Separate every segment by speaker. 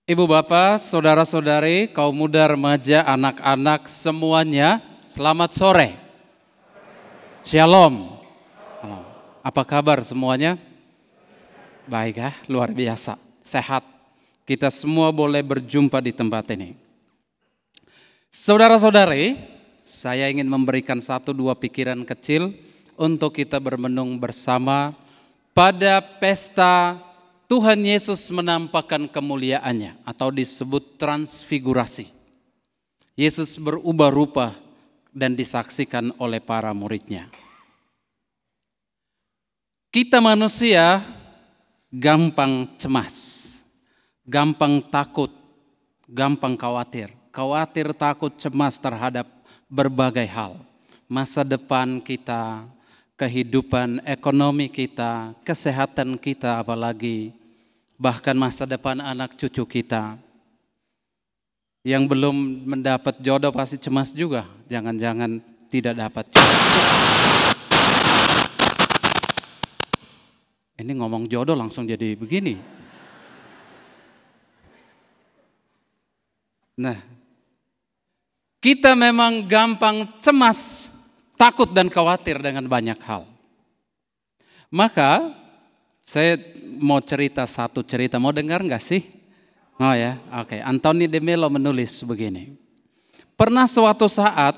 Speaker 1: Ibu bapak, saudara-saudari, kaum muda, remaja, anak-anak semuanya, selamat sore. Shalom. Apa kabar semuanya? Baik ya, luar biasa, sehat. Kita semua boleh berjumpa di tempat ini. Saudara-saudari, saya ingin memberikan 1-2 pikiran kecil untuk kita bermenung bersama pada pesta Tuhan Yesus menampakkan kemuliaannya atau disebut transfigurasi. Yesus berubah rupa dan disaksikan oleh para muridnya. Kita manusia gampang cemas, gampang takut, gampang khawatir. Khawatir, takut, cemas terhadap berbagai hal. Masa depan kita, kehidupan ekonomi kita, kesehatan kita apalagi, bahkan masa depan anak cucu kita. Yang belum mendapat jodoh pasti cemas juga, jangan-jangan tidak dapat jodoh. Ini ngomong jodoh langsung jadi begini. Nah, kita memang gampang cemas, takut dan khawatir dengan banyak hal. Maka saya mau cerita satu cerita, mau dengar nggak sih? Oh ya, oke. Anthony de Mello menulis begini. Pernah suatu saat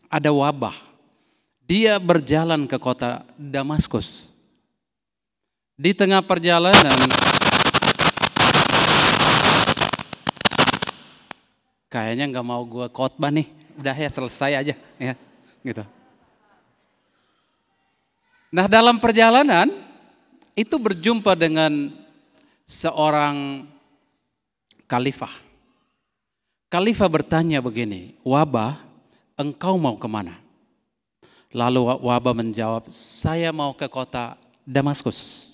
Speaker 1: ada wabah. Dia berjalan ke kota Damaskus. Di tengah perjalanan, kayaknya nggak mau gue khotbah nih. Udah ya, selesai aja ya, gitu. Nah, dalam perjalanan itu berjumpa dengan seorang khalifah. Khalifah bertanya begini, "Wabah, engkau mau kemana?" Lalu Wabah menjawab, "Saya mau ke kota Damaskus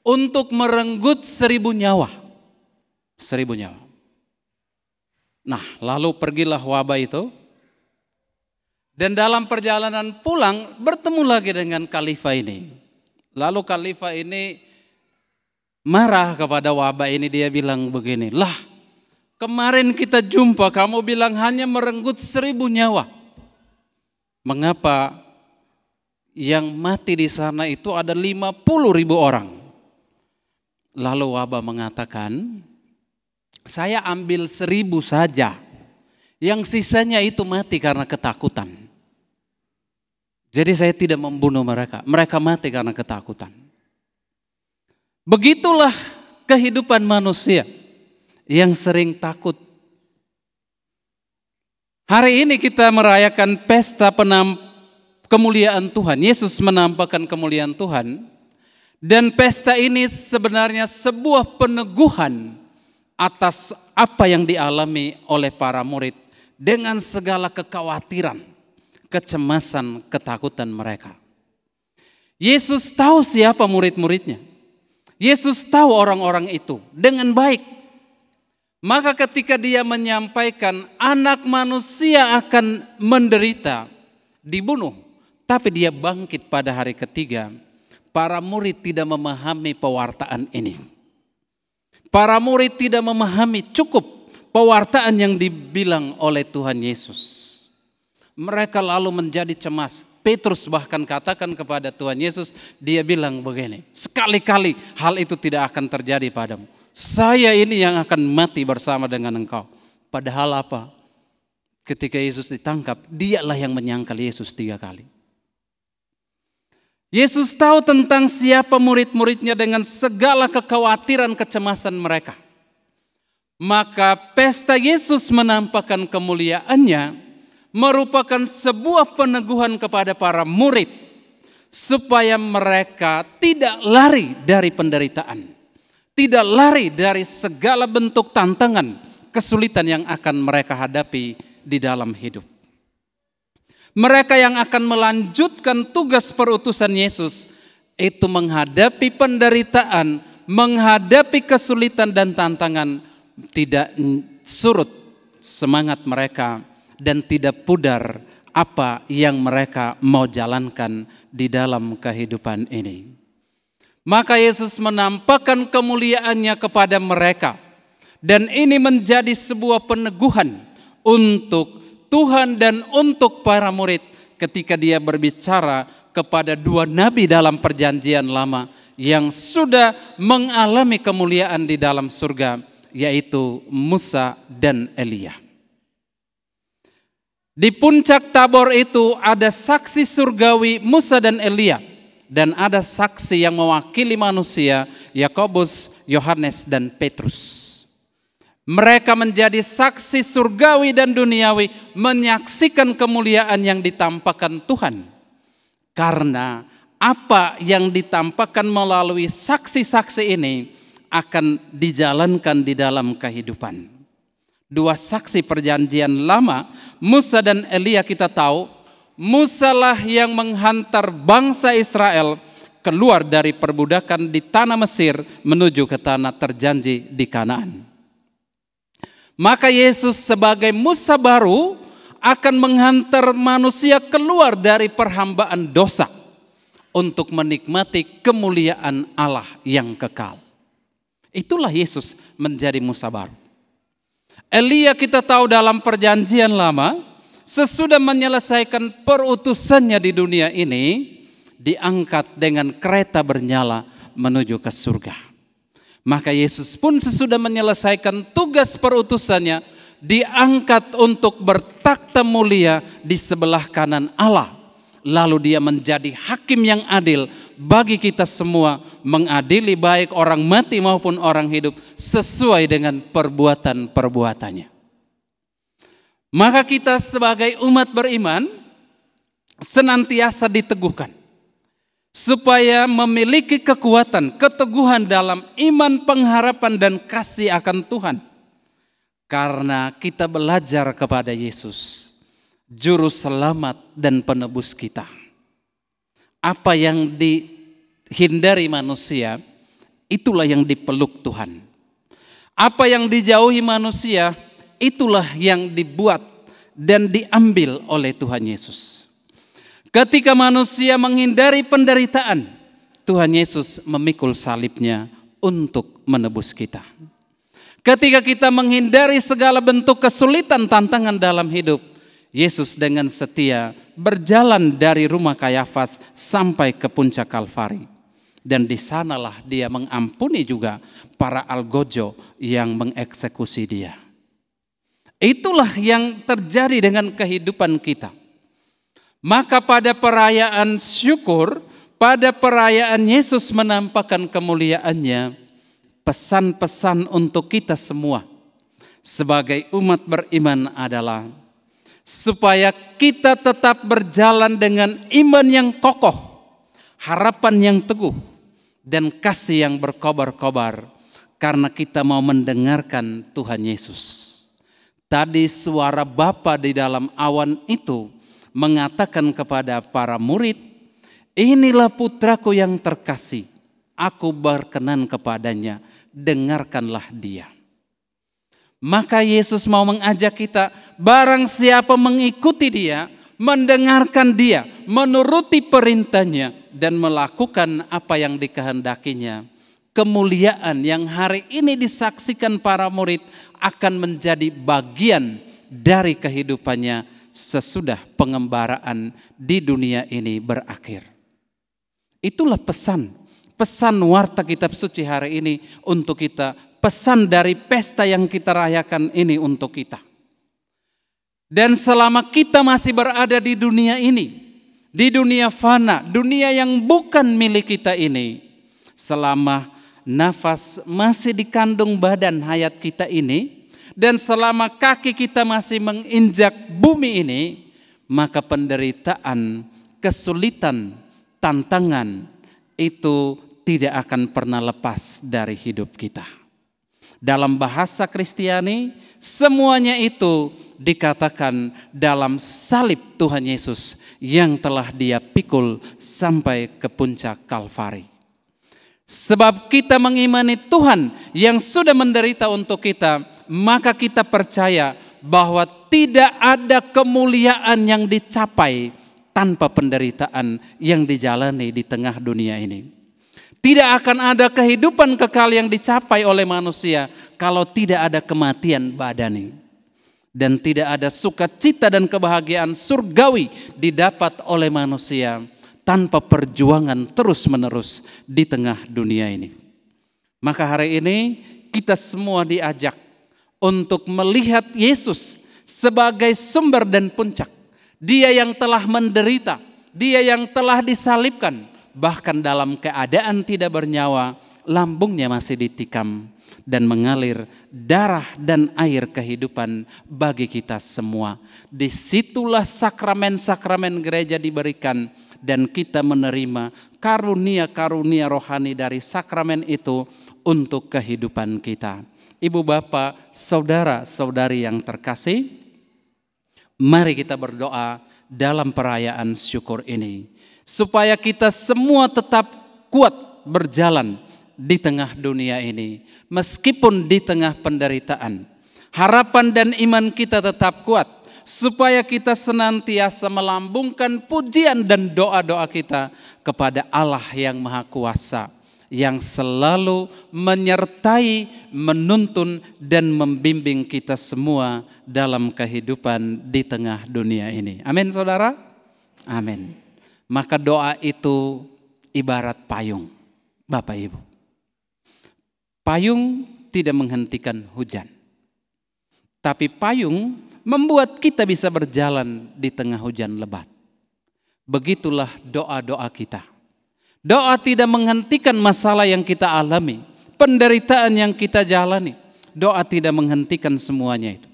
Speaker 1: untuk merenggut 1000 nyawa. 1000 nyawa. Nah, lalu pergilah Wabah itu. Dan dalam perjalanan pulang bertemu lagi dengan khalifah ini. Lalu khalifah ini marah kepada Wabah ini, dia bilang begini, "Lah, kemarin kita jumpa kamu bilang hanya merenggut 1000 nyawa. Mengapa yang mati di sana itu ada 50.000 orang?" Lalu Wabah mengatakan, "Saya ambil 1000 saja. Yang sisanya itu mati karena ketakutan. Jadi saya tidak membunuh mereka. Mereka mati karena ketakutan." Begitulah kehidupan manusia yang sering takut. Hari ini kita merayakan pesta kemuliaan Tuhan. Yesus menampakkan kemuliaan Tuhan. Dan pesta ini sebenarnya sebuah peneguhan atas apa yang dialami oleh para murid dengan segala kekhawatiran, kecemasan, ketakutan mereka. Yesus tahu siapa murid-muridnya. Yesus tahu orang-orang itu dengan baik. Maka ketika dia menyampaikan anak manusia akan menderita, dibunuh, tapi dia bangkit pada hari ketiga, para murid tidak memahami pewartaan ini. Para murid tidak memahami cukup pewartaan yang dibilang oleh Tuhan Yesus. Mereka lalu menjadi cemas. Petrus bahkan katakan kepada Tuhan Yesus, dia bilang begini, "Sekali-kali hal itu tidak akan terjadi padamu. Saya ini yang akan mati bersama dengan engkau." Padahal apa? Ketika Yesus ditangkap, dialah yang menyangkal Yesus 3 kali. Yesus tahu tentang siapa murid-muridnya dengan segala kekhawatiran, kecemasan mereka. Maka pesta Yesus menampakkan kemuliaannya merupakan sebuah peneguhan kepada para murid supaya mereka tidak lari dari penderitaan, tidak lari dari segala bentuk tantangan, kesulitan yang akan mereka hadapi di dalam hidup. Mereka yang akan melanjutkan tugas perutusan Yesus itu menghadapi penderitaan, menghadapi kesulitan dan tantangan, tidak surut semangat mereka dan tidak pudar apa yang mereka mau jalankan di dalam kehidupan ini. Maka Yesus menampakkan kemuliaannya kepada mereka Dan ini menjadi sebuah peneguhan untuk Tuhan dan untuk para murid ketika dia berbicara kepada dua nabi dalam perjanjian lama yang sudah mengalami kemuliaan di dalam surga, yaitu Musa dan Elia. Di puncak Tabor itu ada saksi surgawi Musa dan Elia, dan ada saksi yang mewakili manusia, Yakobus, Yohanes, dan Petrus. Mereka menjadi saksi surgawi dan duniawi, menyaksikan kemuliaan yang ditampakkan Tuhan. Karena apa yang ditampakkan melalui saksi-saksi ini akan dijalankan di dalam kehidupan. Dua saksi perjanjian lama, Musa dan Elia, kita tahu, Musa lah yang menghantar bangsa Israel keluar dari perbudakan di tanah Mesir menuju ke tanah terjanji di Kanaan. Maka Yesus sebagai Musa baru akan menghantar manusia keluar dari perhambaan dosa untuk menikmati kemuliaan Allah yang kekal. Itulah Yesus menjadi Musa baru. Elia kita tahu dalam perjanjian lama, sesudah menyelesaikan perutusannya di dunia ini, diangkat dengan kereta bernyala menuju ke surga. Maka Yesus pun sesudah menyelesaikan tugas perutusannya, diangkat untuk bertakhta mulia di sebelah kanan Allah. Lalu dia menjadi hakim yang adil bagi kita semua, mengadili baik orang mati maupun orang hidup sesuai dengan perbuatan-perbuatannya. Maka kita sebagai umat beriman senantiasa diteguhkan supaya memiliki kekuatan, keteguhan dalam iman, pengharapan, dan kasih akan Tuhan. Karena kita belajar kepada Yesus, Juru Selamat dan Penebus kita. Apa yang dihindari manusia, itulah yang dipeluk Tuhan. Apa yang dijauhi manusia, itulah yang dibuat dan diambil oleh Tuhan Yesus. Ketika manusia menghindari penderitaan, Tuhan Yesus memikul salibnya untuk menebus kita. Ketika kita menghindari segala bentuk kesulitan, tantangan dalam hidup, Yesus dengan setia berjalan dari rumah Kayafas sampai ke puncak Kalvari. Dan di sanalah dia mengampuni juga para algojo yang mengeksekusi dia. Itulah yang terjadi dengan kehidupan kita. Maka pada perayaan syukur, pada perayaan Yesus menampakkan kemuliaannya, pesan-pesan untuk kita semua sebagai umat beriman adalah supaya kita tetap berjalan dengan iman yang kokoh, harapan yang teguh, dan kasih yang berkobar-kobar karena kita mau mendengarkan Tuhan Yesus. Tadi suara Bapa di dalam awan itu mengatakan kepada para murid, inilah putraku yang terkasih, aku berkenan kepadanya, dengarkanlah dia. Maka Yesus mau mengajak kita, barang siapa mengikuti dia, mendengarkan dia, menuruti perintahnya, dan melakukan apa yang dikehendakinya, kemuliaan yang hari ini disaksikan para murid akan menjadi bagian dari kehidupannya sesudah pengembaraan di dunia ini berakhir. Itulah pesan warta kitab suci hari ini untuk kita, pesan dari pesta yang kita rayakan ini untuk kita. Dan selama kita masih berada di dunia ini, di dunia fana, dunia yang bukan milik kita ini, selama nafas masih dikandung badan hayat kita ini, dan selama kaki kita masih menginjak bumi ini, maka penderitaan, kesulitan, tantangan itu tidak akan pernah lepas dari hidup kita. Dalam bahasa Kristiani, semuanya itu dikatakan dalam salib Tuhan Yesus yang telah dia pikul sampai ke puncak Kalvari. Sebab kita mengimani Tuhan yang sudah menderita untuk kita, maka kita percaya bahwa tidak ada kemuliaan yang dicapai tanpa penderitaan yang dijalani di tengah dunia ini. Tidak akan ada kehidupan kekal yang dicapai oleh manusia kalau tidak ada kematian badani. Dan tidak ada sukacita dan kebahagiaan surgawi didapat oleh manusia tanpa perjuangan terus-menerus di tengah dunia ini. Maka hari ini kita semua diajak untuk melihat Yesus sebagai sumber dan puncak. Dia yang telah menderita, dia yang telah disalibkan, bahkan dalam keadaan tidak bernyawa, lambungnya masih ditikam dan mengalir darah dan air kehidupan bagi kita semua. Disitulah sakramen-sakramen gereja diberikan dan kita menerima karunia-karunia rohani dari sakramen itu untuk kehidupan kita. Ibu bapak, saudara-saudari yang terkasih, mari kita berdoa dalam perayaan syukur ini. Supaya kita semua tetap kuat berjalan di tengah dunia ini. Meskipun di tengah penderitaan. Harapan dan iman kita tetap kuat. Supaya kita senantiasa melambungkan pujian dan doa-doa kita kepada Allah yang Maha Kuasa. Yang selalu menyertai, menuntun dan membimbing kita semua dalam kehidupan di tengah dunia ini. Amin saudara? Amin. Maka doa itu ibarat payung, Bapak Ibu. Payung tidak menghentikan hujan. Tapi payung membuat kita bisa berjalan di tengah hujan lebat. Begitulah doa-doa kita. Doa tidak menghentikan masalah yang kita alami, penderitaan yang kita jalani. Doa tidak menghentikan semuanya itu.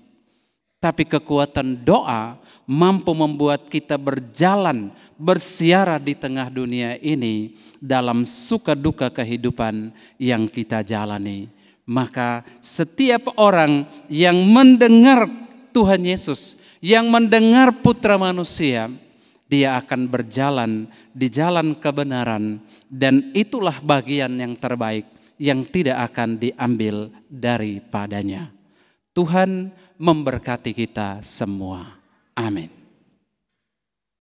Speaker 1: Tapi kekuatan doa mampu membuat kita berjalan, bersiara di tengah dunia ini dalam suka duka kehidupan yang kita jalani. Maka setiap orang yang mendengar Tuhan Yesus, yang mendengar Putra Manusia, dia akan berjalan di jalan kebenaran dan itulah bagian yang terbaik yang tidak akan diambil daripadanya. Tuhan memberkati kita semua. Amin.